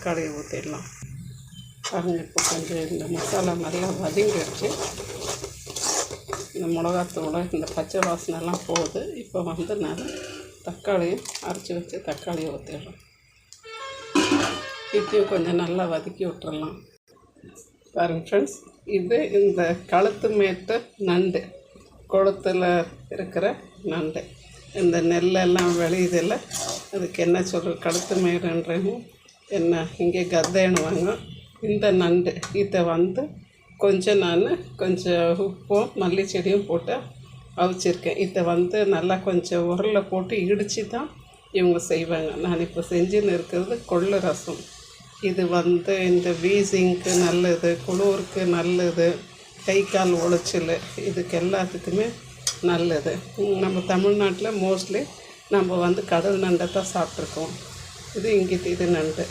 தக்காளியை ஊற்றிடலாம். பாருங்கள், இப்போ கொஞ்சம் இந்த மசாலா நல்லா வதங்கிடுச்சு. இந்த மிளகாத்தூளை இந்த பச்சை வாசனைலாம் போகுது. இப்போ வந்து நான் தக்காளியும் அரைச்சி வச்சு தக்காளியை ஊற்றிடுறேன். இதையும் கொஞ்சம் நல்லா வதக்கி விட்டுறலாம். பாருங்கள் ஃப்ரெண்ட்ஸ், இது இந்த கழுத்து மேட்டு நண்டு, குளத்தில் இருக்கிற நண்டு. இந்த நெல்லெல்லாம் விளையுதில்ல, அதுக்கு என்ன சொல்கிற கழுத்து மேடுன்றேன்னு என்ன இங்கே கத்தைன்னுவாங்க. இந்த நண்டு இதை வந்து கொஞ்சம் நான் கொஞ்சம் உப்பும் மல்லி செடியும் போட்டு அவிச்சிருக்கேன். இதை வந்து நல்லா கொஞ்சம் உரலில் போட்டு இடித்து தான் இவங்க செய்வாங்க. நான் இப்போ செஞ்சுன்னு இருக்கிறது கொள்ளு ரசம். இது வந்து இந்த வீசிங்க்கு நல்லது, குளிருக்கு நல்லது, கை கால் உளைச்சல், இதுக்கு எல்லாத்துக்குமே நல்லது. நம்ம தமிழ்நாட்டில் மோஸ்ட்லி நம்ம வந்து கடல் நண்டை தான் சாப்பிட்ருக்கோம். இது இங்கிட்டு இது நண்டு.